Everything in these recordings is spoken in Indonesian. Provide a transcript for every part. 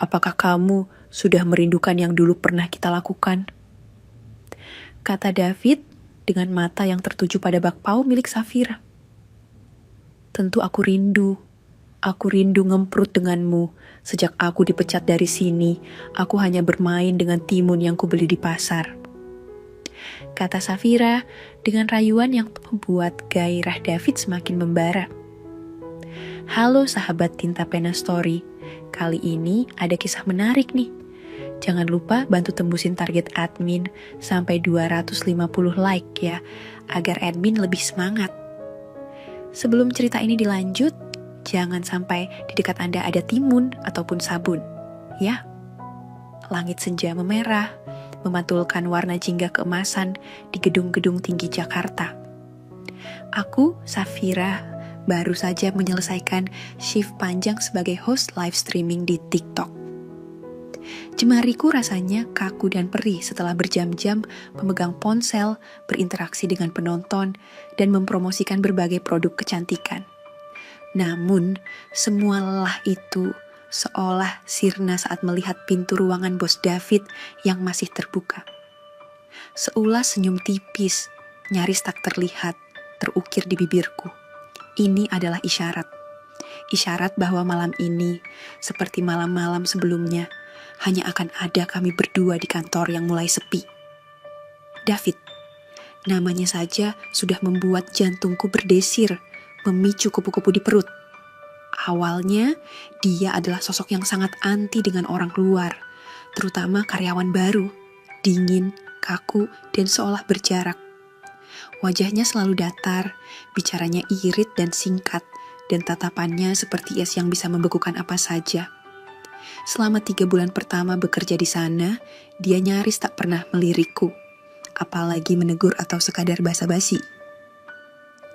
apakah kamu sudah merindukan yang dulu pernah kita lakukan? Kata David dengan mata yang tertuju pada bakpao milik Safira. Tentu aku rindu. Aku rindu ngemprut denganmu. Sejak aku dipecat dari sini, aku hanya bermain dengan timun yang kubeli di pasar. Kata Safira dengan rayuan yang membuat gairah David semakin membara. Halo sahabat Tinta Pena Story, kali ini ada kisah menarik nih. Jangan lupa bantu tembusin target admin sampai 250 like ya, agar admin lebih semangat. Sebelum cerita ini dilanjut, jangan sampai di dekat Anda ada timun ataupun sabun, ya. Langit senja memerah, memantulkan warna jingga keemasan di gedung-gedung tinggi Jakarta. Aku, Safira, baru saja menyelesaikan shift panjang sebagai host live streaming di TikTok. Jemariku rasanya kaku dan perih setelah berjam-jam memegang ponsel, berinteraksi dengan penonton, dan mempromosikan berbagai produk kecantikan. Namun, semua lelah itu seolah sirna saat melihat pintu ruangan bos David yang masih terbuka. Seulas senyum tipis, nyaris tak terlihat, terukir di bibirku. Ini adalah isyarat. Isyarat bahwa malam ini, seperti malam-malam sebelumnya, hanya akan ada kami berdua di kantor yang mulai sepi. David, namanya saja sudah membuat jantungku berdesir, memicu kupu-kupu di perut. Awalnya, dia adalah sosok yang sangat anti dengan orang luar, terutama karyawan baru, dingin, kaku, dan seolah berjarak. Wajahnya selalu datar, bicaranya irit dan singkat, dan tatapannya seperti es yang bisa membekukan apa saja. Selama 3 bulan pertama bekerja di sana, dia nyaris tak pernah melirikku, apalagi menegur atau sekadar basa-basi.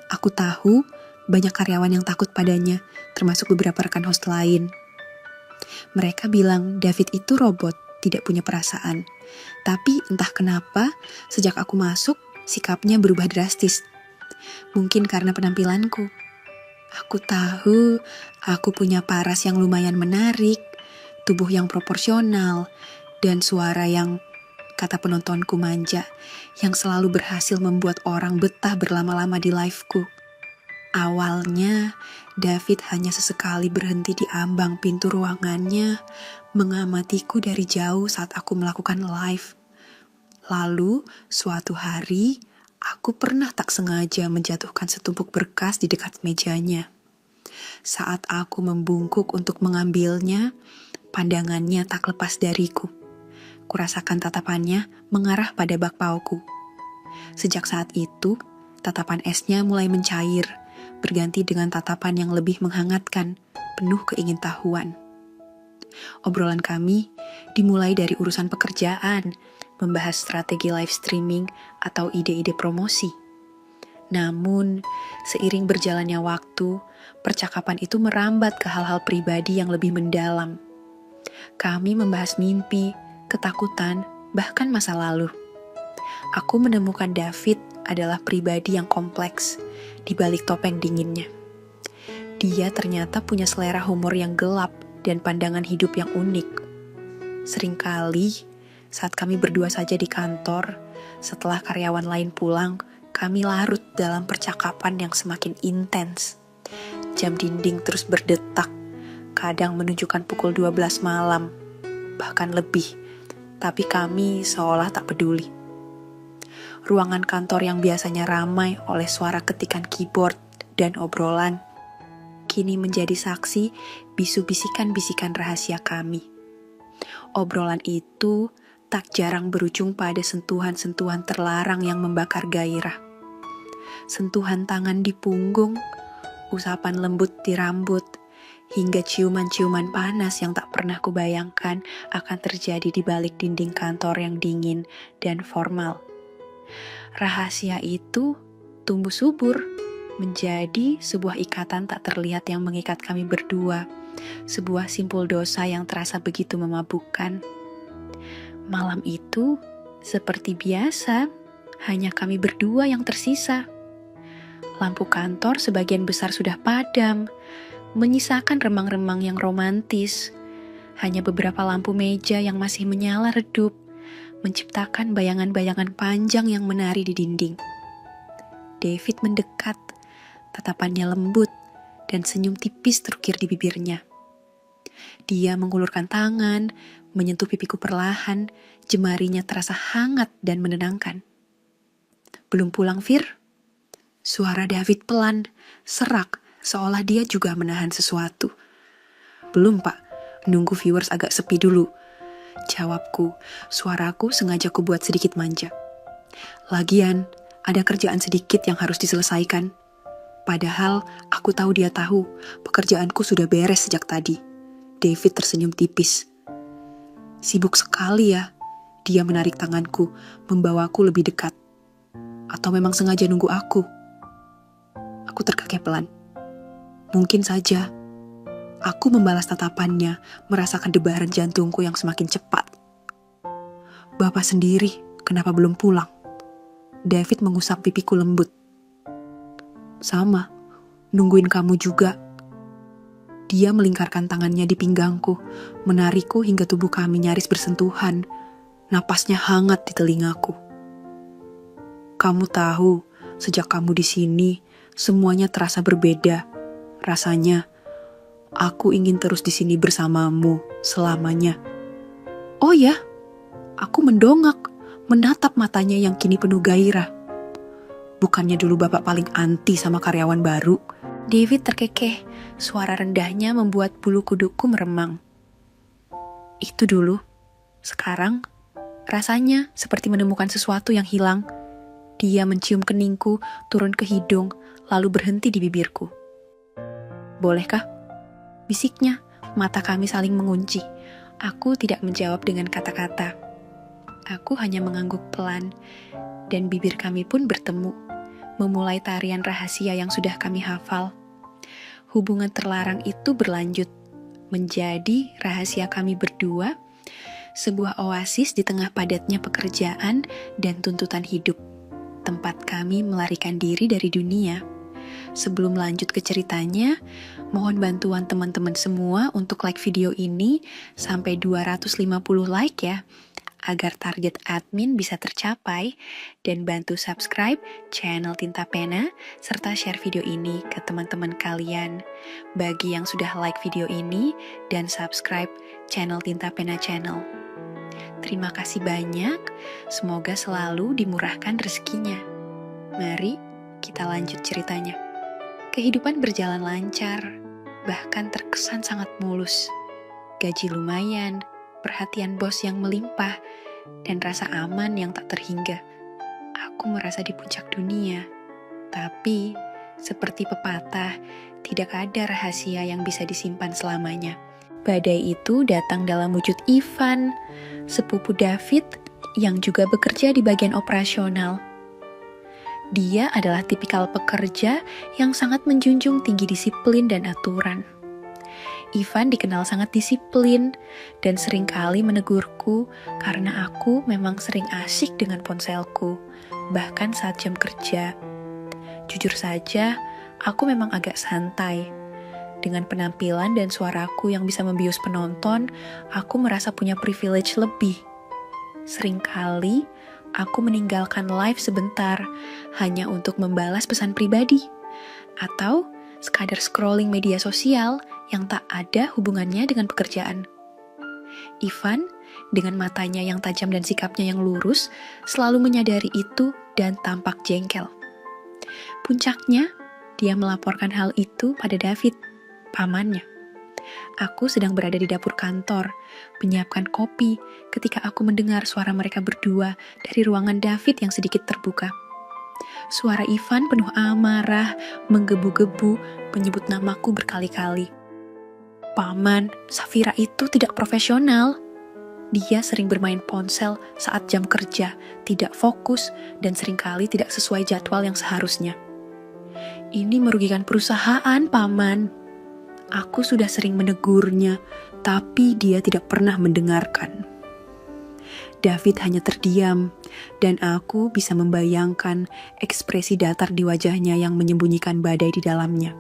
Aku tahu banyak karyawan yang takut padanya, termasuk beberapa rekan host lain. Mereka bilang David itu robot, tidak punya perasaan. Tapi entah kenapa, sejak aku masuk, sikapnya berubah drastis. Mungkin karena penampilanku. Aku tahu, aku punya paras yang lumayan menarik, tubuh yang proporsional, dan suara yang, kata penontonku, manja, yang selalu berhasil membuat orang betah berlama-lama di live-ku. Awalnya, David hanya sesekali berhenti di ambang pintu ruangannya, mengamatiku dari jauh saat aku melakukan live. Lalu, suatu hari, aku pernah tak sengaja menjatuhkan setumpuk berkas di dekat mejanya. Saat aku membungkuk untuk mengambilnya, pandangannya tak lepas dariku. Kurasakan tatapannya mengarah pada bakpaoku. Sejak saat itu, tatapan esnya mulai mencair, berganti dengan tatapan yang lebih menghangatkan, penuh keingintahuan. Obrolan kami dimulai dari urusan pekerjaan, membahas strategi live streaming atau ide-ide promosi. Namun, seiring berjalannya waktu, percakapan itu merambat ke hal-hal pribadi yang lebih mendalam. Kami membahas mimpi, ketakutan, bahkan masa lalu. Aku menemukan David adalah pribadi yang kompleks di balik topeng dinginnya. Dia ternyata punya selera humor yang gelap dan pandangan hidup yang unik. Seringkali, saat kami berdua saja di kantor, setelah karyawan lain pulang, kami larut dalam percakapan yang semakin intens. Jam dinding terus berdetak, kadang menunjukkan pukul 12 malam, bahkan lebih, tapi kami seolah tak peduli. Ruangan kantor yang biasanya ramai oleh suara ketikan keyboard dan obrolan, kini menjadi saksi bisu-bisikan-bisikan rahasia kami. Obrolan itu tak jarang berujung pada sentuhan-sentuhan terlarang yang membakar gairah. Sentuhan tangan di punggung, usapan lembut di rambut, hingga ciuman-ciuman panas yang tak pernah kubayangkan akan terjadi di balik dinding kantor yang dingin dan formal. Rahasia itu tumbuh subur menjadi sebuah ikatan tak terlihat yang mengikat kami berdua, sebuah simpul dosa yang terasa begitu memabukkan. Malam itu, seperti biasa, hanya kami berdua yang tersisa. Lampu kantor sebagian besar sudah padam, menyisakan remang-remang yang romantis. Hanya beberapa lampu meja yang masih menyala redup, menciptakan bayangan-bayangan panjang yang menari di dinding. David mendekat, tatapannya lembut, dan senyum tipis terukir di bibirnya. Dia mengulurkan tangan, menyentuh pipiku perlahan, jemarinya terasa hangat dan menenangkan. Belum pulang, Fir? Suara David pelan, serak, seolah dia juga menahan sesuatu. Belum, Pak. Nunggu viewers agak sepi dulu. Jawabku, suaraku sengaja kubuat sedikit manja. Lagian, ada kerjaan sedikit yang harus diselesaikan. Padahal, aku tahu dia tahu, pekerjaanku sudah beres sejak tadi. David tersenyum tipis. Sibuk sekali ya. Dia menarik tanganku, membawaku lebih dekat. Atau memang sengaja nunggu aku? Aku terkekeh pelan. Mungkin saja. Aku membalas tatapannya, merasakan debaran jantungku yang semakin cepat. Bapak sendiri, kenapa belum pulang? David mengusap pipiku lembut. Sama, nungguin kamu juga. Dia melingkarkan tangannya di pinggangku, menarikku hingga tubuh kami nyaris bersentuhan. Napasnya hangat di telingaku. Kamu tahu, sejak kamu di sini, semuanya terasa berbeda. Rasanya, aku ingin terus di sini bersamamu selamanya. Oh ya, aku mendongak, menatap matanya yang kini penuh gairah. Bukannya dulu bapak paling anti sama karyawan baru? David terkekeh, suara rendahnya membuat bulu kudukku meremang. Itu dulu, sekarang rasanya seperti menemukan sesuatu yang hilang. Dia mencium keningku, turun ke hidung, lalu berhenti di bibirku. Bolehkah? Bisiknya, mata kami saling mengunci. Aku tidak menjawab dengan kata-kata. Aku hanya mengangguk pelan, dan bibir kami pun bertemu, memulai tarian rahasia yang sudah kami hafal. Hubungan terlarang itu berlanjut, menjadi rahasia kami berdua, sebuah oasis di tengah padatnya pekerjaan dan tuntutan hidup. Tempat kami melarikan diri dari dunia. Sebelum lanjut ke ceritanya, mohon bantuan teman-teman semua untuk like video ini sampai 250 like ya, agar target admin bisa tercapai, dan bantu subscribe channel Tinta Pena serta share video ini ke teman-teman kalian. Bagi yang sudah like video ini dan subscribe channel Tinta Pena channel, terima kasih banyak, semoga selalu dimurahkan rezekinya. Mari kita lanjut ceritanya. Kehidupan berjalan lancar, bahkan terkesan sangat mulus. Gaji lumayan, perhatian bos yang melimpah, dan rasa aman yang tak terhingga. Aku merasa di puncak dunia. Tapi, seperti pepatah, tidak ada rahasia yang bisa disimpan selamanya. Badai itu datang dalam wujud Ivan, sepupu David yang juga bekerja di bagian operasional. Dia adalah tipikal pekerja yang sangat menjunjung tinggi disiplin dan aturan. Ivan dikenal sangat disiplin dan seringkali menegurku karena aku memang sering asyik dengan ponselku, bahkan saat jam kerja. Jujur saja, aku memang agak santai. Dengan penampilan dan suaraku yang bisa membius penonton, aku merasa punya privilege lebih. Seringkali, aku meninggalkan live sebentar hanya untuk membalas pesan pribadi, atau sekadar scrolling media sosial yang tak ada hubungannya dengan pekerjaan. Ivan, dengan matanya yang tajam dan sikapnya yang lurus, selalu menyadari itu dan tampak jengkel. Puncaknya, dia melaporkan hal itu pada David, pamannya. Aku sedang berada di dapur kantor, menyiapkan kopi ketika aku mendengar suara mereka berdua dari ruangan David yang sedikit terbuka. Suara Ivan penuh amarah, menggebu-gebu, menyebut namaku berkali-kali. Paman, Safira itu tidak profesional. Dia sering bermain ponsel saat jam kerja, tidak fokus, dan seringkali tidak sesuai jadwal yang seharusnya. Ini merugikan perusahaan, Paman. Aku sudah sering menegurnya, tapi dia tidak pernah mendengarkan. David hanya terdiam, dan aku bisa membayangkan ekspresi datar di wajahnya yang menyembunyikan badai di dalamnya.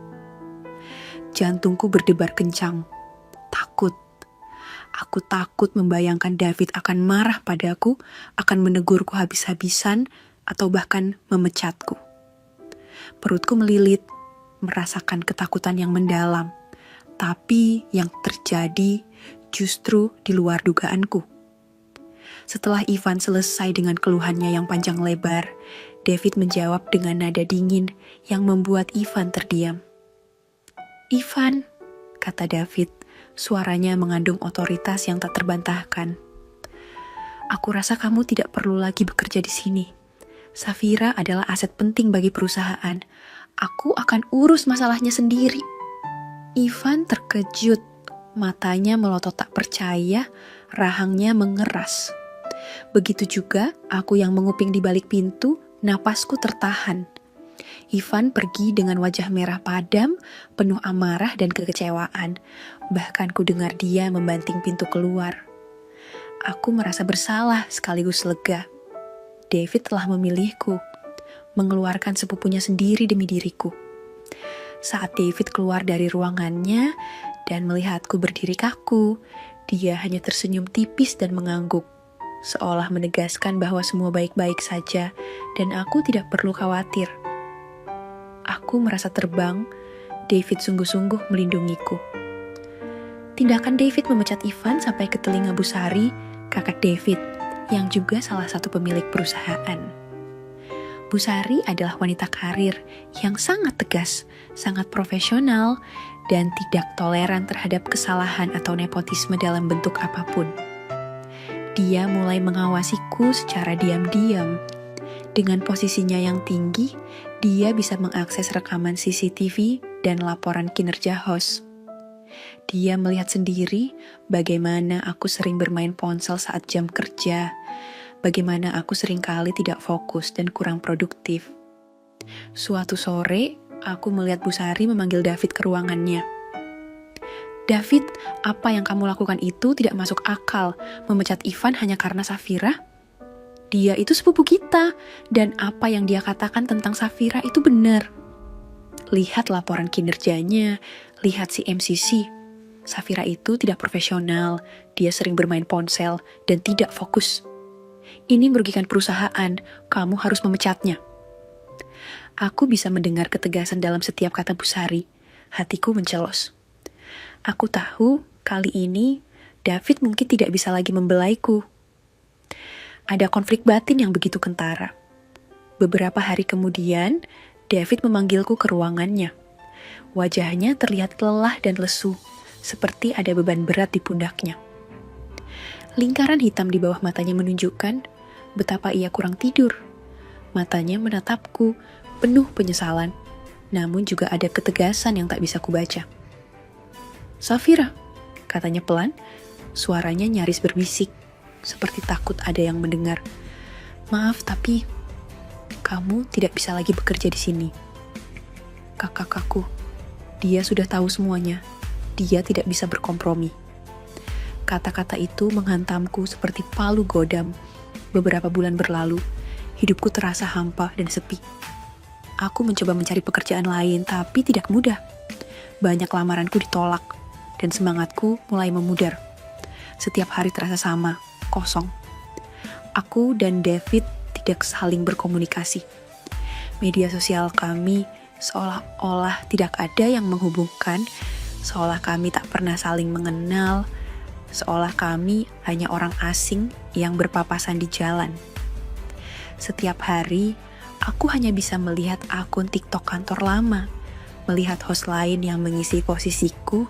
Jantungku berdebar kencang, takut. Aku takut membayangkan David akan marah padaku, akan menegurku habis-habisan, atau bahkan memecatku. Perutku melilit, merasakan ketakutan yang mendalam. Tapi yang terjadi justru di luar dugaanku. Setelah Ivan selesai dengan keluhannya yang panjang lebar, David menjawab dengan nada dingin yang membuat Ivan terdiam. "Ivan," kata David, suaranya mengandung otoritas yang tak terbantahkan. "Aku rasa kamu tidak perlu lagi bekerja di sini. Safira adalah aset penting bagi perusahaan. Aku akan urus masalahnya sendiri." Ivan terkejut, matanya melotot tak percaya, rahangnya mengeras. Begitu juga aku yang menguping di balik pintu, napasku tertahan. Ivan pergi dengan wajah merah padam, penuh amarah dan kekecewaan. Bahkan ku dengar dia membanting pintu keluar. Aku merasa bersalah sekaligus lega. David telah memilihku, mengeluarkan sepupunya sendiri demi diriku. Saat David keluar dari ruangannya dan melihatku berdiri kaku, dia hanya tersenyum tipis dan mengangguk, seolah menegaskan bahwa semua baik-baik saja dan aku tidak perlu khawatir. Aku merasa terbang, David sungguh-sungguh melindungiku. Tindakan David memecat Ivan sampai ke telinga Bu Sari, kakak David, yang juga salah satu pemilik perusahaan. Bu Sari adalah wanita karir yang sangat tegas, sangat profesional, dan tidak toleran terhadap kesalahan atau nepotisme dalam bentuk apapun. Dia mulai mengawasiku secara diam-diam. Dengan posisinya yang tinggi, dia bisa mengakses rekaman CCTV dan laporan kinerja host. Dia melihat sendiri bagaimana aku sering bermain ponsel saat jam kerja, bagaimana aku seringkali tidak fokus dan kurang produktif. Suatu sore, aku melihat Bu Sari memanggil David ke ruangannya. "David, apa yang kamu lakukan itu tidak masuk akal. Memecat Ivan hanya karena Safira? Dia itu sepupu kita, dan apa yang dia katakan tentang Safira itu benar. Lihat laporan kinerjanya, lihat si MCC. Safira itu tidak profesional, dia sering bermain ponsel, dan tidak fokus. Ini merugikan perusahaan, kamu harus memecatnya." Aku bisa mendengar ketegasan dalam setiap kata Bu Sari. Hatiku mencelos. Aku tahu kali ini David mungkin tidak bisa lagi membelaiku. Ada konflik batin yang begitu kentara. Beberapa hari kemudian, David memanggilku ke ruangannya. Wajahnya terlihat lelah dan lesu, seperti ada beban berat di pundaknya. Lingkaran hitam di bawah matanya menunjukkan betapa ia kurang tidur. Matanya menatapku, penuh penyesalan, namun juga ada ketegasan yang tak bisa kubaca. "Safira," katanya pelan, suaranya nyaris berbisik, seperti takut ada yang mendengar. "Maaf, tapi kamu tidak bisa lagi bekerja di sini. Kakak-kakakku, dia sudah tahu semuanya. Dia tidak bisa berkompromi." Kata-kata itu menghantamku seperti palu godam. Beberapa bulan berlalu, hidupku terasa hampa dan sepi. Aku mencoba mencari pekerjaan lain, tapi tidak mudah. Banyak lamaranku ditolak, dan semangatku mulai memudar. Setiap hari terasa sama, kosong. Aku dan David tidak saling berkomunikasi. Media sosial kami seolah-olah tidak ada yang menghubungkan, seolah kami tak pernah saling mengenal, seolah kami hanya orang asing yang berpapasan di jalan. Setiap hari, aku hanya bisa melihat akun TikTok kantor lama, melihat host lain yang mengisi posisiku,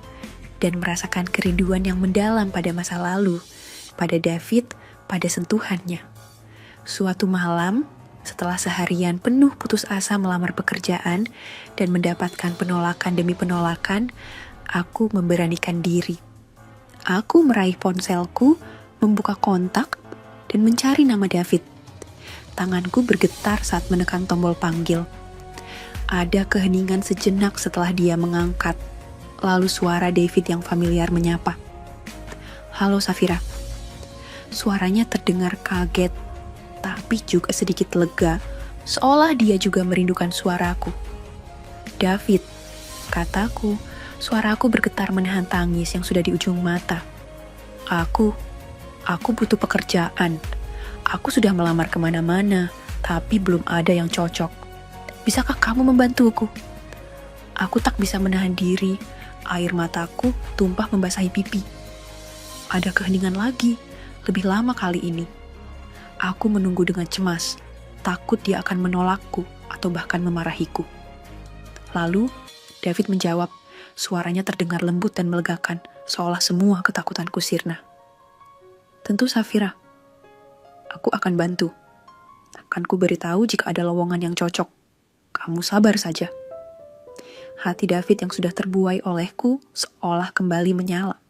dan merasakan kerinduan yang mendalam pada masa lalu, pada David, pada sentuhannya. Suatu malam, setelah seharian penuh putus asa melamar pekerjaan dan mendapatkan penolakan demi penolakan, aku memberanikan diri. Aku meraih ponselku, membuka kontak, dan mencari nama David. Tanganku bergetar saat menekan tombol panggil. Ada keheningan sejenak setelah dia mengangkat. Lalu suara David yang familiar menyapa. "Halo Safira." Suaranya terdengar kaget, tapi juga sedikit lega, seolah dia juga merindukan suaraku. "David," kataku. Suaraku bergetar menahan tangis yang sudah di ujung mata. Aku butuh pekerjaan. Aku sudah melamar kemana-mana, tapi belum ada yang cocok. Bisakah kamu membantuku? Aku tak bisa menahan diri, air mataku tumpah membasahi pipi. Ada keheningan lagi, lebih lama kali ini. Aku menunggu dengan cemas, takut dia akan menolakku atau bahkan memarahiku. Lalu, David menjawab, suaranya terdengar lembut dan melegakan, seolah semua ketakutanku sirna. Tentu Safira, aku akan bantu. Akan ku beritahu jika ada lowongan yang cocok. Kamu sabar saja. Hati David yang sudah terbuai olehku seolah kembali menyala.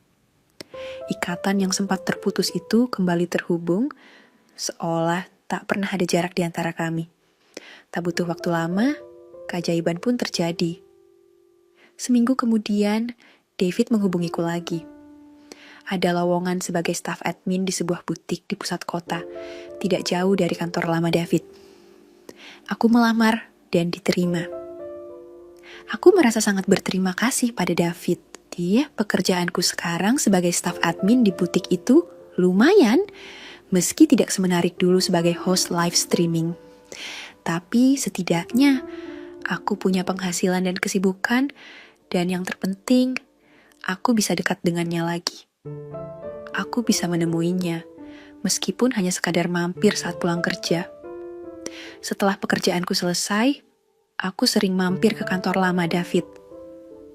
Ikatan yang sempat terputus itu kembali terhubung, seolah tak pernah ada jarak di antara kami. Tak butuh waktu lama, keajaiban pun terjadi. Seminggu kemudian, David menghubungiku lagi. Ada lowongan sebagai staf admin di sebuah butik di pusat kota, tidak jauh dari kantor lama David. Aku melamar dan diterima. Aku merasa sangat berterima kasih pada David. Pekerjaanku sekarang sebagai staf admin di butik itu lumayan, meski tidak semenarik dulu sebagai host live streaming. Tapi setidaknya aku punya penghasilan dan kesibukan, dan yang terpenting, aku bisa dekat dengannya lagi. Aku bisa menemuinya, meskipun hanya sekadar mampir saat pulang kerja. Setelah pekerjaanku selesai, aku sering mampir ke kantor lama David.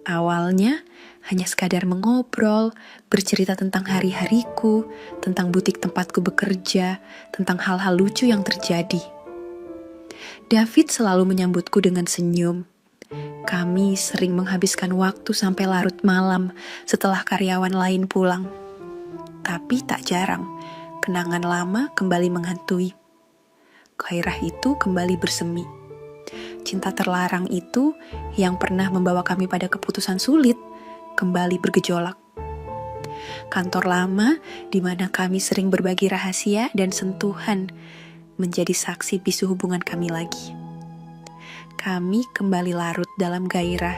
Awalnya, hanya sekadar mengobrol, bercerita tentang hari-hariku, tentang butik tempatku bekerja, tentang hal-hal lucu yang terjadi. David selalu menyambutku dengan senyum. Kami sering menghabiskan waktu sampai larut malam setelah karyawan lain pulang. Tapi tak jarang, kenangan lama kembali menghantui. Gairah itu kembali bersemi. Cinta terlarang itu yang pernah membawa kami pada keputusan sulit, kembali bergejolak. Kantor lama di mana kami sering berbagi rahasia dan sentuhan menjadi saksi bisu hubungan kami lagi. Kami kembali larut dalam gairah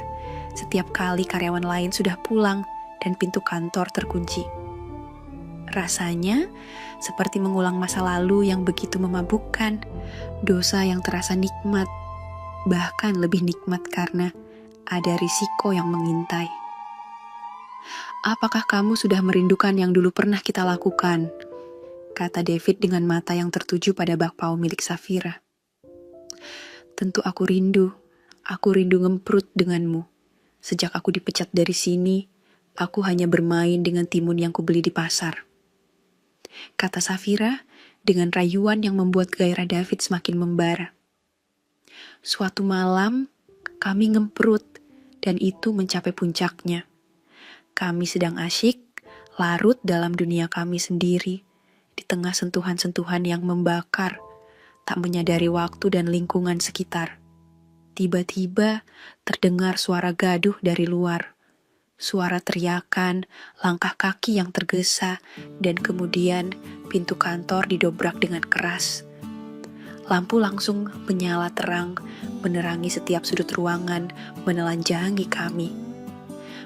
setiap kali karyawan lain sudah pulang dan pintu kantor terkunci. Rasanya seperti mengulang masa lalu yang begitu memabukkan, dosa yang terasa nikmat, bahkan lebih nikmat karena ada risiko yang mengintai. Apakah kamu sudah merindukan yang dulu pernah kita lakukan? Kata David dengan mata yang tertuju pada bakpao milik Safira. Tentu aku rindu ngemprut denganmu. Sejak aku dipecat dari sini, aku hanya bermain dengan timun yang kubeli di pasar. Kata Safira dengan rayuan yang membuat gairah David semakin membara. Suatu malam, kami ngemprut dan itu mencapai puncaknya. Kami sedang asyik, larut dalam dunia kami sendiri, di tengah sentuhan-sentuhan yang membakar, tak menyadari waktu dan lingkungan sekitar. Tiba-tiba terdengar suara gaduh dari luar, suara teriakan, langkah kaki yang tergesa, dan kemudian pintu kantor didobrak dengan keras. Lampu langsung menyala terang, menerangi setiap sudut ruangan, menelanjangi kami.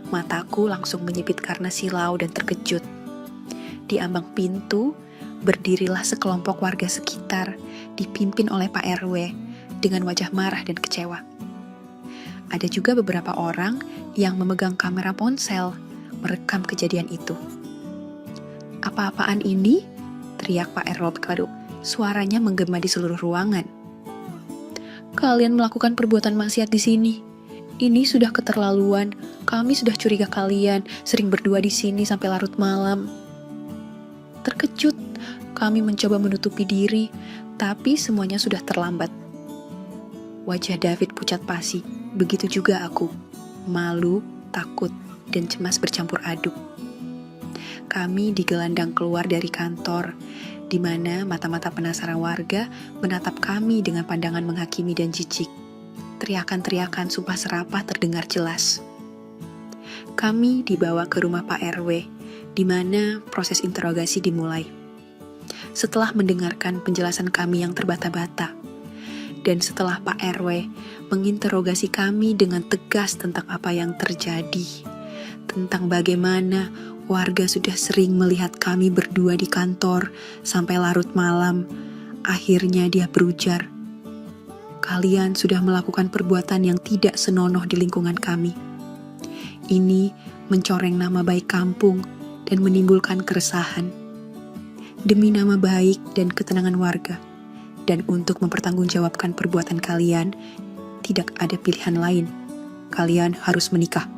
Mataku langsung menyipit karena silau dan terkejut. Di ambang pintu, berdirilah sekelompok warga sekitar, dipimpin oleh Pak RW, dengan wajah marah dan kecewa. Ada juga beberapa orang yang memegang kamera ponsel, merekam kejadian itu. "Apa-apaan ini?" teriak Pak RW Kaduk. Suaranya menggema di seluruh ruangan. "Kalian melakukan perbuatan maksiat di sini. Ini sudah keterlaluan. Kami sudah curiga kalian sering berdua di sini sampai larut malam." Terkejut, kami mencoba menutupi diri, tapi semuanya sudah terlambat. Wajah David pucat pasi, begitu juga aku. Malu, takut, dan cemas bercampur aduk. Kami digelandang keluar dari kantor, di mana mata-mata penasaran warga menatap kami dengan pandangan menghakimi dan jijik. Teriakan-teriakan sumpah serapah terdengar jelas. Kami dibawa ke rumah Pak RW, di mana proses interogasi dimulai. Setelah mendengarkan penjelasan kami yang terbata-bata, dan setelah Pak RW menginterogasi kami dengan tegas tentang apa yang terjadi, tentang bagaimana Warga sudah sering melihat kami berdua di kantor sampai larut malam. Akhirnya dia berujar, "Kalian sudah melakukan perbuatan yang tidak senonoh di lingkungan kami. Ini mencoreng nama baik kampung dan menimbulkan keresahan. Demi nama baik dan ketenangan warga, dan untuk mempertanggungjawabkan perbuatan kalian, tidak ada pilihan lain. Kalian harus menikah."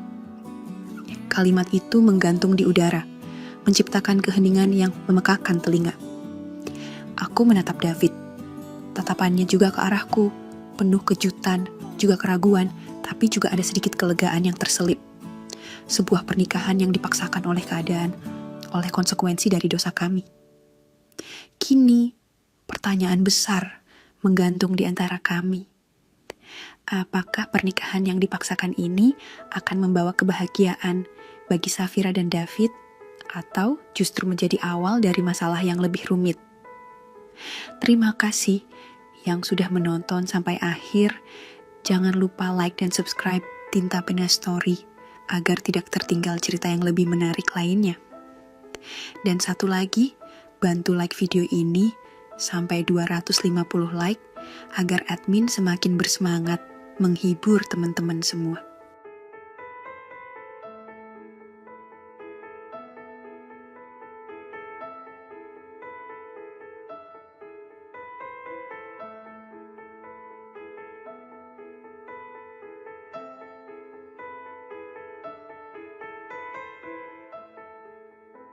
Kalimat itu menggantung di udara, menciptakan keheningan yang memekakan telinga. Aku menatap David. Tatapannya juga ke arahku, penuh kejutan, juga keraguan, tapi juga ada sedikit kelegaan yang terselip. Sebuah pernikahan yang dipaksakan oleh keadaan, oleh konsekuensi dari dosa kami. Kini, pertanyaan besar menggantung di antara kami. Apakah pernikahan yang dipaksakan ini akan membawa kebahagiaan bagi Safira dan David, atau justru menjadi awal dari masalah yang lebih rumit? Terima kasih yang sudah menonton sampai akhir. Jangan lupa like dan subscribe Tinta Pena Story agar tidak tertinggal cerita yang lebih menarik lainnya. Dan satu lagi, bantu like video ini sampai 250 like agar admin semakin bersemangat menghibur teman-teman semua.